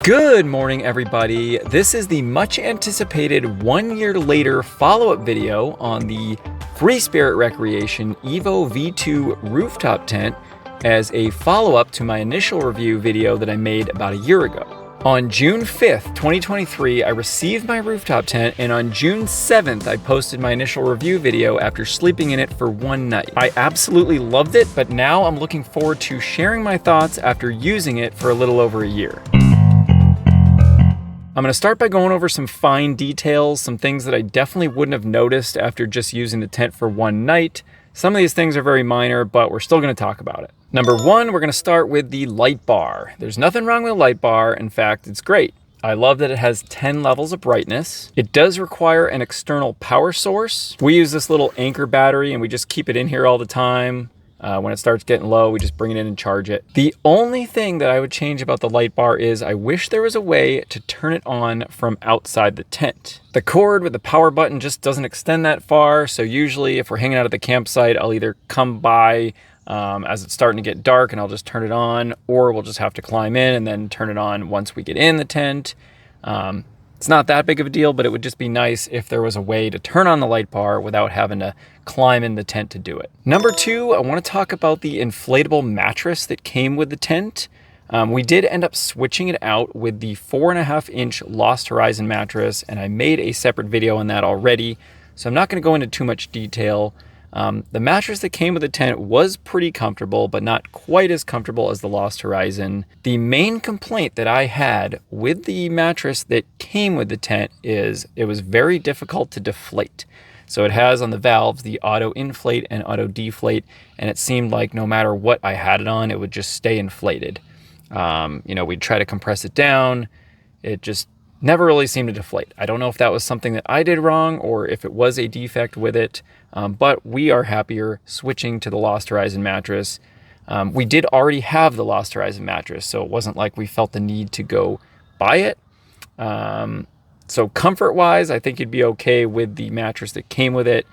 Good morning, everybody. This is the much anticipated 1 year later follow-up video on the Freespirit Recreation Evo V2 rooftop tent as a follow-up to my initial review video that I made about a year ago. On June 5th, 2023, I received my rooftop tent, and on June 7th, I posted my initial review video after sleeping in it for one night. I absolutely loved it, but now I'm looking forward to sharing my thoughts after using it for a little over a year. I'm going to start by going over some fine details, some things that I definitely wouldn't have noticed after just using the tent for one night. Some of these things are very minor, but we're still going to talk about it. Number one, we're going to start with the light bar. There's nothing wrong with the light bar. In fact, it's great. I love that it has 10 levels of brightness. It does require an external power source. We use this little Anker battery and we just keep it in here all the time. When it starts getting low, we just bring it in and charge it. The only thing that I would change about the light bar is I wish there was a way to turn it on from outside the tent. The cord with the power button just doesn't extend that far, so usually if we're hanging out at the campsite, I'll either come by as it's starting to get dark and I'll just turn it on, or we'll just have to climb in and then turn it on once we get in the tent. It's not that big of a deal, but it would just be nice if there was a way to turn on the light bar without having to climb in the tent to do it. Number two, I want to talk about the inflatable mattress that came with the tent. We did end up switching it out with the 4.5-inch Lost Horizon mattress, and I made a separate video on that already, so I'm not going to go into too much detail. The mattress that came with the tent was pretty comfortable, but not quite as comfortable as the Lost Horizon. The main complaint that I had with the mattress that came with the tent is it was very difficult to deflate. So it has on the valves the auto inflate and auto deflate, and it seemed like no matter what I had it on, it would just stay inflated. We'd try to compress it down. It just never really seemed to deflate. I don't know if that was something that I did wrong or if it was a defect with it, but we are happier switching to the Lost Horizon mattress. We did already have the Lost Horizon mattress, so it wasn't like we felt the need to go buy it. So comfort-wise, I think you'd be okay with the mattress that came with it,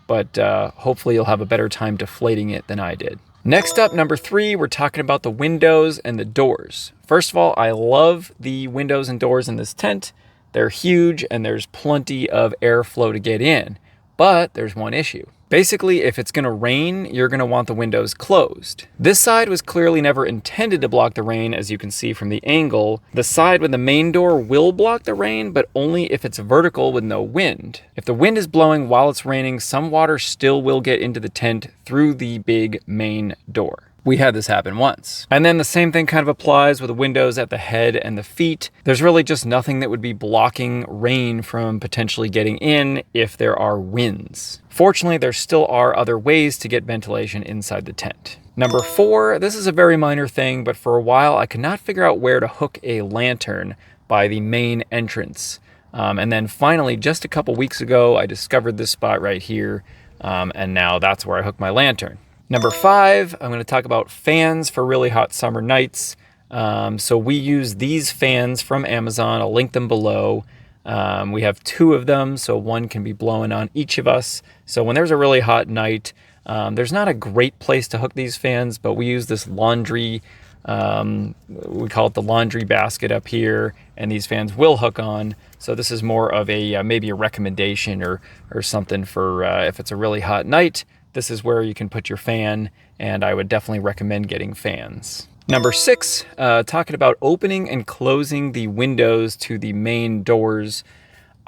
but hopefully you'll have a better time deflating it than I did. Next up, number three, we're talking about the windows and the doors. First of all, I love the windows and doors in this tent. They're huge and there's plenty of airflow to get in, but there's one issue. Basically, if it's gonna rain, you're gonna want the windows closed. This side was clearly never intended to block the rain, as you can see from the angle. The side with the main door will block the rain, but only if it's vertical with no wind. If the wind is blowing while it's raining, some water still will get into the tent through the big main door. We had this happen once. And then the same thing kind of applies with the windows at the head and the feet. There's really just nothing that would be blocking rain from potentially getting in if there are winds. Fortunately, there still are other ways to get ventilation inside the tent. Number four, this is a very minor thing, but for a while I could not figure out where to hook a lantern by the main entrance. And then finally, just a couple weeks ago, I discovered this spot right here, and now that's where I hook my lantern. Number five, I'm going to talk about fans for really hot summer nights. So we use these fans from Amazon. I'll link them below. We have two of them, so one can be blowing on each of us. So when there's a really hot night, there's not a great place to hook these fans, but we use this laundry, we call it the laundry basket up here, and these fans will hook on. So this is more of a maybe a recommendation or something for if it's a really hot night. This is where you can put your fan, and I would definitely recommend getting fans. Number six, talking about opening and closing the windows to the main doors.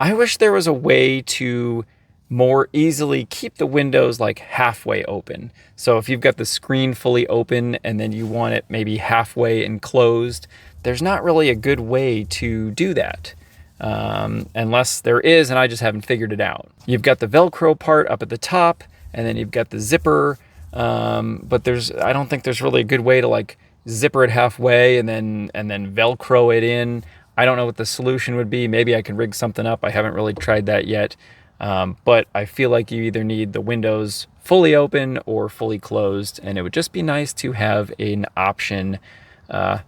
I wish there was a way to more easily keep the windows like halfway open. So if you've got the screen fully open and then you want it maybe halfway enclosed, there's not really a good way to do that. Unless there is, and I just haven't figured it out. You've got the Velcro part up at the top, and then you've got the zipper, but I don't think there's really a good way to like zipper it halfway and then Velcro it in. I don't know what the solution would be. Maybe I can rig something up. I haven't really tried that yet. But I feel like you either need the windows fully open or fully closed, and it would just be nice to have an option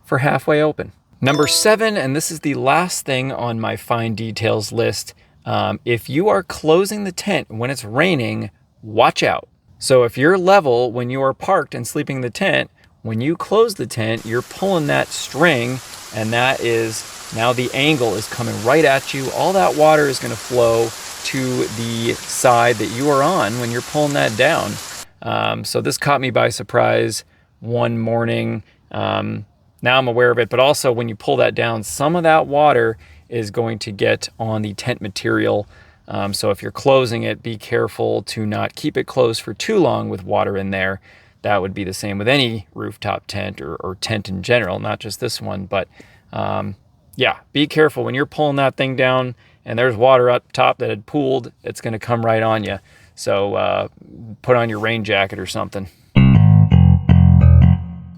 for halfway open. Number seven, and this is the last thing on my fine details list. If you are closing the tent when it's raining, watch out. So if you're level when you are parked and sleeping in the tent, when you close the tent, you're pulling that string, and that is, now the angle is coming right at you. All that water is gonna flow to the side that you are on when you're pulling that down. So this caught me by surprise one morning. Now I'm aware of it, but also when you pull that down, some of that water is going to get on the tent material. So if you're closing it, be careful to not keep it closed for too long with water in there. That would be the same with any rooftop tent or tent in general, not just this one. But yeah, be careful when you're pulling that thing down and there's water up top that had pooled, it's gonna come right on you. So put on your rain jacket or something.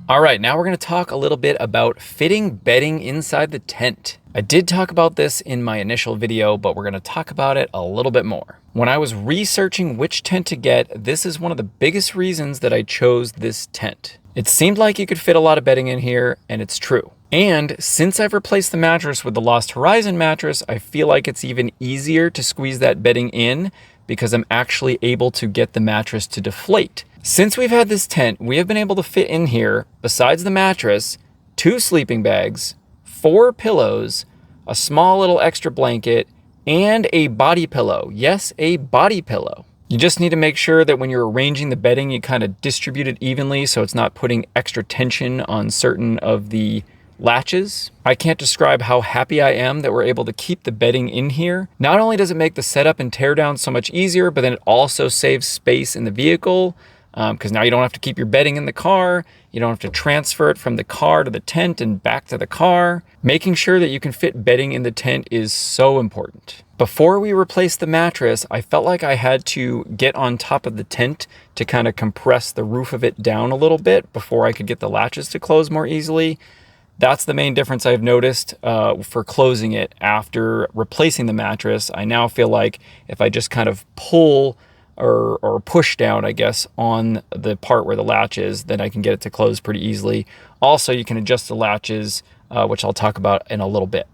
All right, now we're gonna talk a little bit about fitting bedding inside the tent. I did talk about this in my initial video, but we're gonna talk about it a little bit more. When I was researching which tent to get, this is one of the biggest reasons that I chose this tent. It seemed like you could fit a lot of bedding in here, and it's true. And since I've replaced the mattress with the Lost Horizon mattress, I feel like it's even easier to squeeze that bedding in because I'm actually able to get the mattress to deflate. Since we've had this tent, we have been able to fit in here, besides the mattress, 2 sleeping bags, 4 pillows, a small little extra blanket, and a body pillow. Yes, a body pillow. You just need to make sure that when you're arranging the bedding, you kind of distribute it evenly so it's not putting extra tension on certain of the latches. I can't describe how happy I am that we're able to keep the bedding in here. Not only does it make the setup and tear down so much easier, but then it also saves space in the vehicle. Because now you don't have to keep your bedding in the car. You don't have to transfer it from the car to the tent and back to the car. Making sure that you can fit bedding in the tent is so important. Before we replaced the mattress, I felt like I had to get on top of the tent to kind of compress the roof of it down a little bit before I could get the latches to close more easily. That's the main difference I've noticed for closing it after replacing the mattress. I now feel like if I just kind of pull or push down, I guess, on the part where the latch is, then I can get it to close pretty easily. Also, you can adjust the latches, which I'll talk about in a little bit.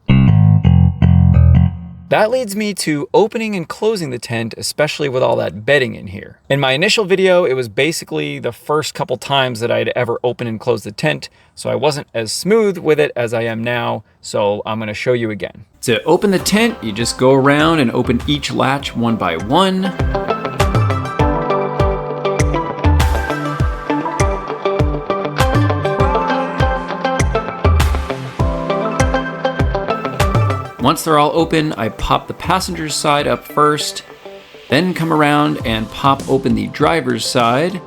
That leads me to opening and closing the tent, especially with all that bedding in here. In my initial video, it was basically the first couple times that I'd ever opened and closed the tent, so I wasn't as smooth with it as I am now, so I'm gonna show you again. To open the tent, you just go around and open each latch one by one. Once they're all open, I pop the passenger's side up first, then come around and pop open the driver's side,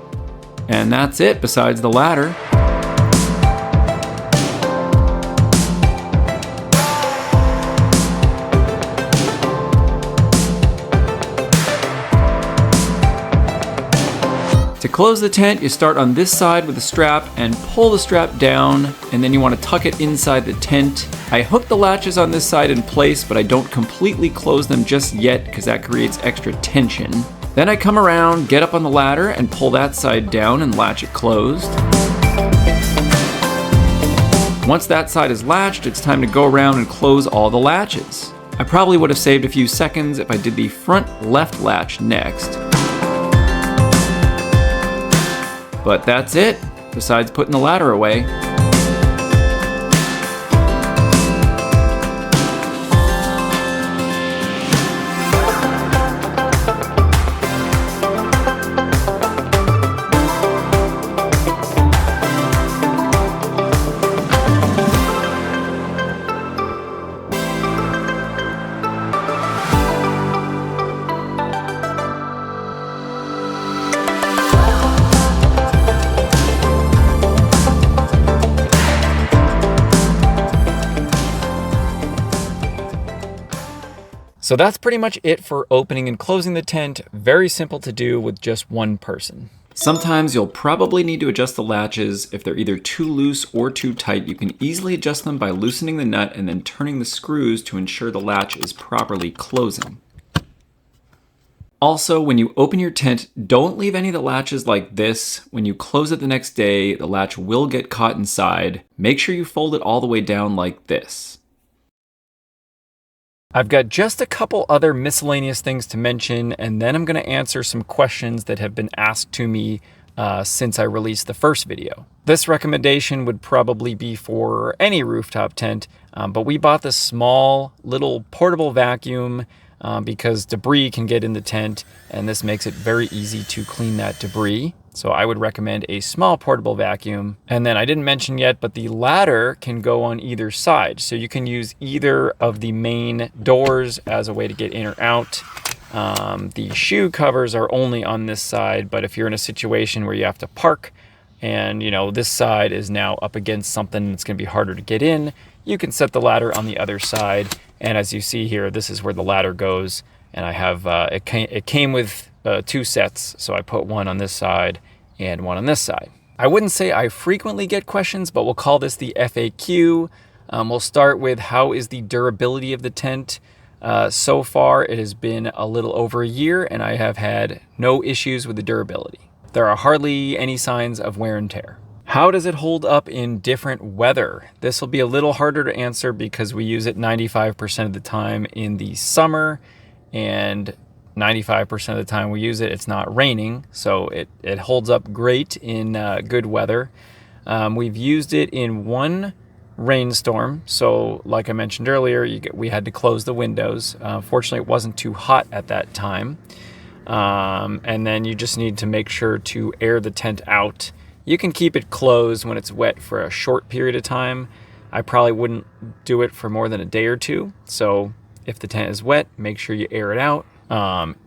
and that's it besides the ladder. To close the tent, you start on this side with the strap and pull the strap down, and then you want to tuck it inside the tent. I hook the latches on this side in place, but I don't completely close them just yet because that creates extra tension. Then I come around, get up on the ladder, and pull that side down and latch it closed. Once that side is latched, it's time to go around and close all the latches. I probably would have saved a few seconds if I did the front left latch next. But that's it, besides putting the ladder away. So that's pretty much it for opening and closing the tent. Very simple to do with just one person. Sometimes you'll probably need to adjust the latches. If they're either too loose or too tight, you can easily adjust them by loosening the nut and then turning the screws to ensure the latch is properly closing. Also, when you open your tent, don't leave any of the latches like this. When you close it the next day, the latch will get caught inside. Make sure you fold it all the way down like this. I've got just a couple other miscellaneous things to mention, and then I'm going to answer some questions that have been asked to me since I released the first video. This recommendation would probably be for any rooftop tent, but we bought this small little portable vacuum because debris can get in the tent, and this makes it very easy to clean that debris. So I would recommend a small portable vacuum. And then I didn't mention yet, but the ladder can go on either side. So you can use either of the main doors as a way to get in or out. The shoe covers are only on this side, but if you're in a situation where you have to park and this side is now up against something that's going to be harder to get in, you can set the ladder on the other side. And as you see here, this is where the ladder goes. And I have, it came with 2 sets. So I put one on this side and one on this side. I wouldn't say I frequently get questions, but we'll call this the FAQ. We'll start with how is the durability of the tent? So far, it has been a little over a year and I have had no issues with the durability. There are hardly any signs of wear and tear. How does it hold up in different weather? This will be a little harder to answer because we use it 95% of the time in the summer, and 95% of the time we use it, it's not raining. So it holds up great in good weather. We've used it in one rainstorm. So like I mentioned earlier, we had to close the windows. Fortunately, it wasn't too hot at that time. And then you just need to make sure to air the tent out. You can keep it closed when it's wet for a short period of time. I probably wouldn't do it for more than a day or two. So if the tent is wet, make sure you air it out.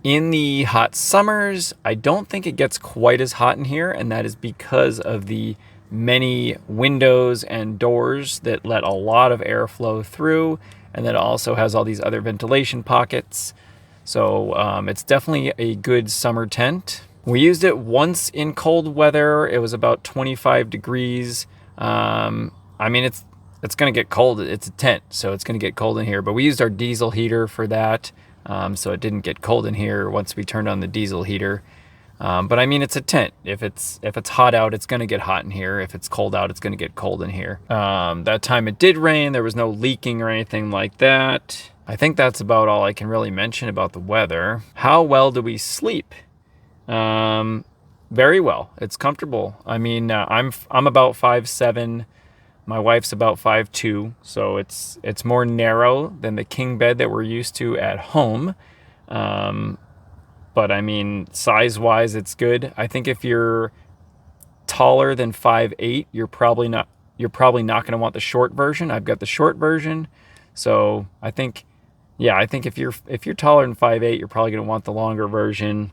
In the hot summers, I don't think it gets quite as hot in here, and that is because of the many windows and doors that let a lot of air flow through, and then it also has all these other ventilation pockets. So it's definitely a good summer tent. We used it once in cold weather. It was about 25 degrees. I mean, it's going to get cold. It's a tent, so it's going to get cold in here. But we used our diesel heater for that, so it didn't get cold in here once we turned on the diesel heater. But I mean, it's a tent. If it's hot out, it's going to get hot in here. If it's cold out, it's going to get cold in here. That time it did rain. There was no leaking or anything like that. I think that's about all I can really mention about the weather. How well do we sleep? Very well. It's comfortable. I mean, I'm about 5'7". My wife's about 5'2", so it's more narrow than the king bed that we're used to at home. But I mean, size-wise, it's good. I think if you're taller than 5'8", you're probably not going to want the short version. I've got the short version, so I think if you're taller than 5'8", you're probably going to want the longer version.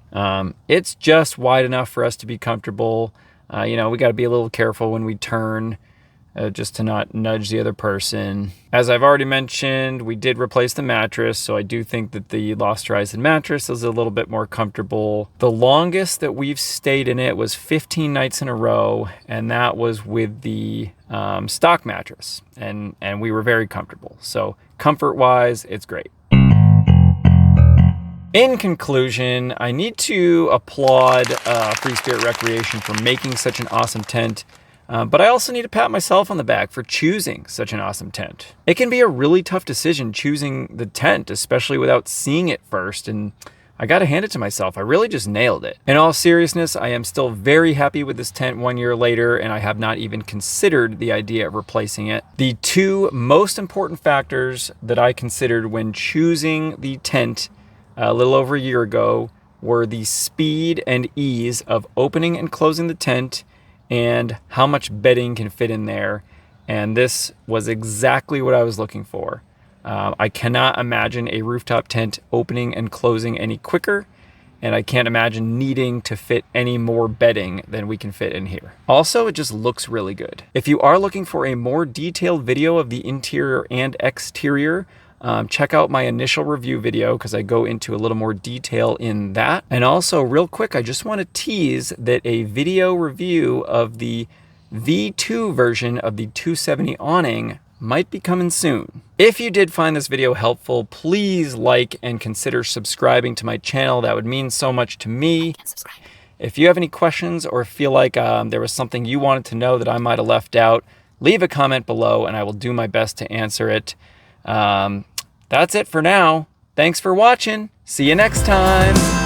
It's just wide enough for us to be comfortable. We got to be a little careful when we turn, just to not nudge the other person. As I've already mentioned, we did replace the mattress, so I do think that the Lost Horizon mattress is a little bit more comfortable. The longest that we've stayed in it was 15 nights in a row, and that was with the stock mattress, and we were very comfortable. So comfort-wise, it's great. In conclusion, I need to applaud Freespirit Recreation for making such an awesome tent. But I also need to pat myself on the back for choosing such an awesome tent. It can be a really tough decision choosing the tent, especially without seeing it first, and I gotta hand it to myself. I really just nailed it. In all seriousness, I am still very happy with this tent 1 year later, and I have not even considered the idea of replacing it. The 2 most important factors that I considered when choosing the tent a little over a year ago were the speed and ease of opening and closing the tent, and how much bedding can fit in there. And this was exactly what I was looking for. I cannot imagine a rooftop tent opening and closing any quicker, and I can't imagine needing to fit any more bedding than we can fit in here. Also, it just looks really good. If you are looking for a more detailed video of the interior and exterior, check out my initial review video because I go into a little more detail in that. And also, real quick, I just want to tease that a video review of the V2 version of the 270 awning might be coming soon. If you did find this video helpful, please like and consider subscribing to my channel. That would mean so much to me. If you have any questions or feel like there was something you wanted to know that I might have left out, leave a comment below and I will do my best to answer it. That's it for now. Thanks for watching. See you next time.